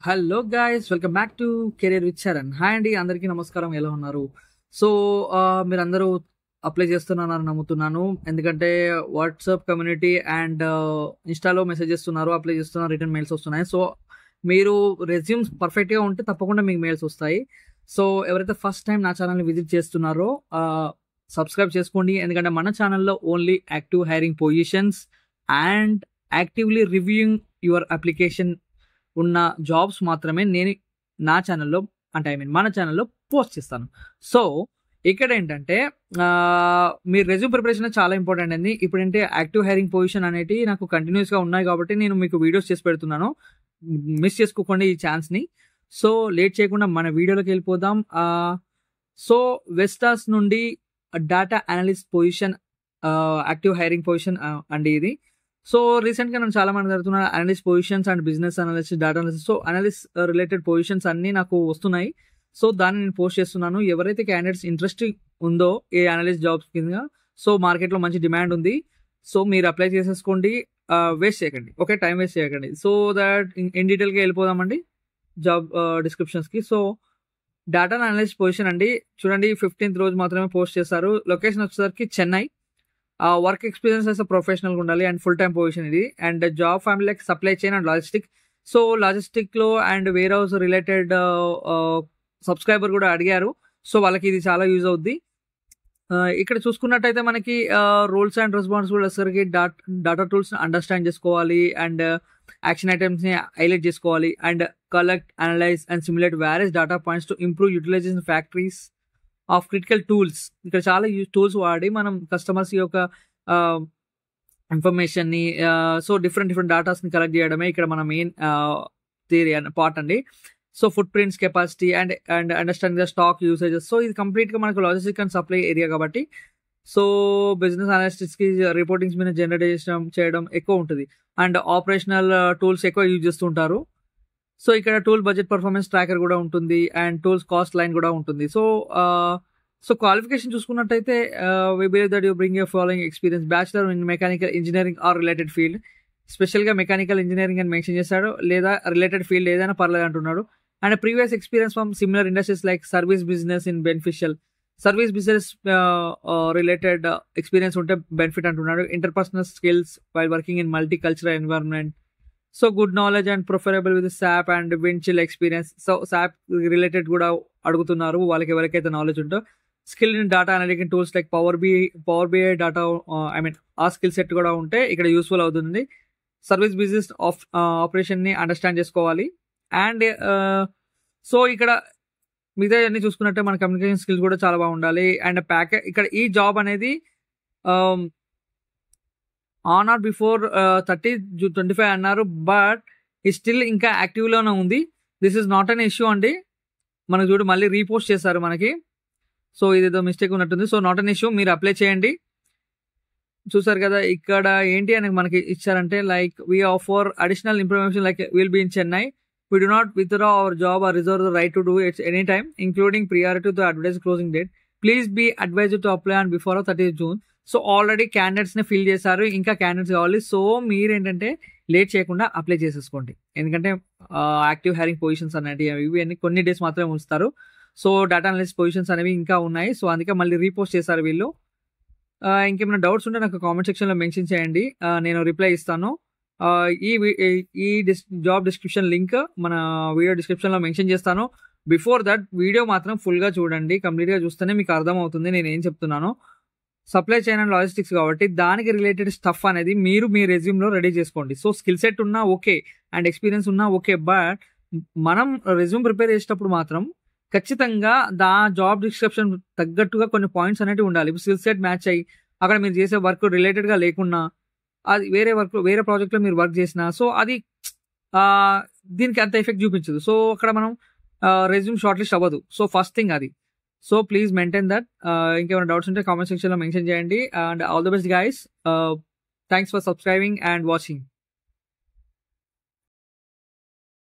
Hello guys, welcome back to career with Charan. Hi అండి, అందరికీ నమస్కారం. ఎలా ఉన్నారు? సో మీరందరూ అప్లై చేస్తున్నారని నమ్ముతున్నాను. ఎందుకంటే వాట్సాప్ కమ్యూనిటీ అండ్ ఇన్స్టాలో మెసేజ్ చేస్తున్నారు, అప్లై చేస్తున్నారు, రిటర్న్ మెయిల్స్ వస్తున్నాయి. సో మీరు రెజ్యూమ్స్ పర్ఫెక్ట్గా ఉంటే తప్పకుండా మీకు మెయిల్స్ వస్తాయి. సో ఎవరైతే ఫస్ట్ టైం నా ఛానల్ని విజిట్ చేస్తున్నారో సబ్స్క్రైబ్ చేసుకోండి. ఎందుకంటే మన ఛానల్లో only active hiring positions and actively reviewing your application ఉన్న జాబ్స్ మాత్రమే నేను నా ఛానల్లో అంటే మన ఛానల్లో పోస్ట్ చేస్తాను. సో ఇక్కడ ఏంటంటే మీ రెజ్యూమ్ ప్రిపరేషన్ చాలా ఇంపార్టెంట్ అండి. ఇప్పుడంటే యాక్టివ్ హైరింగ్ పొజిషన్ అనేవి నాకు కంటిన్యూస్గా ఉన్నాయి కాబట్టి నేను మీకు వీడియోస్ చేసి పెడుతున్నాను. మిస్ చేసుకోకండి ఈ ఛాన్స్ని. సో లేట్ చేయకుండా మన వీడియోలోకి వెళ్ళిపోదాం. సో వెస్టాస్ నుండి data analyst position, active hiring position అండి ఇది. సో రీసెంట్గా నేను చాలా మంది జరుగుతున్న analyst positions and business analyst, data analyst, so analyst related positions అన్నీ నాకు వస్తున్నాయి. సో దాన్ని నేను పోస్ట్ చేస్తున్నాను. ఎవరైతే క్యాండిడేట్స్ ఇంట్రెస్ట్ ఉందో ఈ అనలిస్ట్ జాబ్స్ కింద, సో మార్కెట్లో మంచి డిమాండ్ ఉంది. సో మీరు అప్లై చేసేసుకోండి, వేస్ట్ చేయకండి. ఓకే, టైం వేస్ట్ చేయకండి. సో దట్ ఇన్ డీటెయిల్గా వెళ్ళిపోదామండి జాబ్ డిస్క్రిప్షన్స్కి. సో డేటా అనలిస్ట్ పొజిషన్ అండి, చూడండి 15th రోజు మాత్రమే పోస్ట్ చేస్తారు. లొకేషన్ వచ్చేసరికి చెన్నై. వర్క్ ఎక్స్పీరియన్స్ అయితే ప్రొఫెషనల్గా ఉండాలి అండ్ ఫుల్ టైం పొజిషన్ ఇది. And job family like supply chain and logistic. So లాజిస్టిక్లో and warehouse related subscriber కూడా అడిగారు. సో వాళ్ళకి ఇది చాలా యూజ్ అవుద్ది. ఇక్కడ చూసుకున్నట్టయితే మనకి రోల్స్ అండ్ రెస్పాన్సిబిలిటీ వచ్చేసరికి డాటా టూల్స్ అండర్స్టాండ్ చేసుకోవాలి అండ్ యాక్షన్ ఐటమ్స్ని హైలైట్ చేసుకోవాలి and collect, analyse and simulate various data points to improve utilisation factories of critical tools. ఇక్కడ చాలా టూల్స్ వాడి మనం కస్టమర్స్ యొక్క ఇన్ఫర్మేషన్ని, సో డిఫరెంట్ డేటాస్ని కలెక్ట్ చేయడమే ఇక్కడ మన మెయిన్ థియరీ పార్ట్ అండి. So foot prints, capacity and understanding the stock usages. So ఇది కంప్లీట్గా మనకు లాజిస్టిక్ అండ్ సప్లై ఏరియా కాబట్టి సో బిజినెస్ అనలిస్టిక్స్కి రిపోర్టింగ్స్ మీద జనరేట్ చేయడం ఎక్కువ ఉంటుంది అండ్ ఆపరేషనల్ టూల్స్ ఎక్కువ యూజ్ చేస్తుంటారు. సో ఇక్కడ టూల్ బడ్జెట్ పర్ఫార్మెన్స్ ట్రాకర్ కూడా ఉంటుంది అండ్ టూల్స్ కాస్ట్ లైన్ కూడా ఉంటుంది. సో క్వాలిఫికేషన్ చూసుకున్నట్టయితే we believe that you bring your following experience: bachelor in mechanical engineering or related field. స్పెషల్గా మెకానికల్ ఇంజనీరింగ్ అని మెన్షన్ చేశాడు, లేదా రిలేటెడ్ ఫీల్డ్ ఏదైనా పర్లేదు అంటున్నాడు. And previous experience from similar industries like service business in beneficial. Service business related experience ఉంటే benefit అంటున్నాడు. Interpersonal skills while working in multi cultural environment. So good knowledge and preferable with SAP and Windchill experience. So SAP related కూడా అడుగుతున్నారు వాళ్ళకి ఎవరికైతే knowledge ఉంటో. Skill in data analytic tools like power BI data, ఆ skill set కూడా ఉంటే ఇక్కడ useful అవుతుంది. సర్వీస్ బిజినెస్ ఆపరేషన్ని అండర్స్టాండ్ చేసుకోవాలి. అండ్ సో ఇక్కడ మిగతా అన్ని చూసుకున్నట్టే మన కమ్యూనికేషన్ స్కిల్స్ కూడా చాలా బాగుండాలి. అండ్ ఇక్కడ ఈ జాబ్ అనేది ఆన్ ఆర్ బిఫోర్ 30/25 అన్నారు, బట్ ఈ స్టిల్ ఇంకా యాక్టివ్లోనే ఉంది. This is not an issue అండి. మనకు చూడు మళ్ళీ రీపోస్ట్ చేశారు మనకి. సో ఇదేదో మిస్టేక్ ఉన్నట్టుంది. సో నాట్ అన్ ఇష్యూ, మీరు అప్లై చేయండి. చూసారు కదా ఇక్కడ ఏంటి అని మనకి ఇచ్చారంటే like we offer additional information like will be in Chennai. We do not withdraw our job or reserve the right to do it anytime, including prior to the advertised closing date. Please be advised to apply on before 30th June. So already క్యాండిడేట్స్ని fill చేశారు, ఇంకా candidates కావాలి. So మీరు ఏంటంటే late చేయకుండా apply చేసేసుకోండి. ఎందుకంటే active hiring positions అనేవి ఇవి అన్ని కొన్ని డేస్ మాత్రమే ఉంచుతారు. సో డేటా అనలిస్ట్ పొజిషన్స్ అనేవి ఇంకా ఉన్నాయి. సో అందుకే మళ్ళీ రీపోస్ట్ చేశారు వీళ్ళు. ఇంకేమైనా డౌట్స్ ఉంటే నాకు కామెంట్ సెక్షన్లో మెన్షన్ చేయండి, నేను రిప్లై ఇస్తాను. ఈ జాబ్ డిస్క్రిప్షన్ లింక్ మన వీడియో డిస్క్రిప్షన్లో మెన్షన్ చేస్తాను. బిఫోర్ దట్ వీడియో మాత్రం ఫుల్గా చూడండి, కంప్లీట్గా చూస్తేనే మీకు అర్థమవుతుంది నేను ఏం చెప్తున్నాను. సప్లై చైన్ అండ్ లాజిస్టిక్స్ కాబట్టి దానికి రిలేటెడ్ స్టఫ్ అనేది మీరు మీ రెజ్యూమ్లో రెడీ చేసుకోండి. సో స్కిల్ సెట్ ఉన్నా ఓకే అండ్ ఎక్స్పీరియన్స్ ఉన్నా ఓకే, బట్ మనం రెజ్యూమ్ ప్రిపేర్ చేసేటప్పుడు మాత్రం ఖచ్చితంగా జాబ్ డిస్క్రిప్షన్ తగ్గట్టుగా కొన్ని పాయింట్స్ అనేవి ఉండాలి. స్కిల్ సెట్ మ్యాచ్ అయ్యి అక్కడ మీరు చేసే వర్క్ రిలేటెడ్గా లేకున్నా, అది వేరే ప్రాజెక్ట్లో మీరు వర్క్ చేసినా, సో అది దీనికి అంత ఎఫెక్ట్ చూపించదు. సో అక్కడ మనం రెజ్యూమ్ షార్ట్ లిస్ట్ అవ్వదు. సో ఫస్ట్ థింగ్ అది. So please maintain that. ఇంకేమైనా డౌట్స్ ఉంటే కామెంట్ సెక్షన్లో మెన్షన్ చేయండి. And all the best guys. Thanks for subscribing and watching.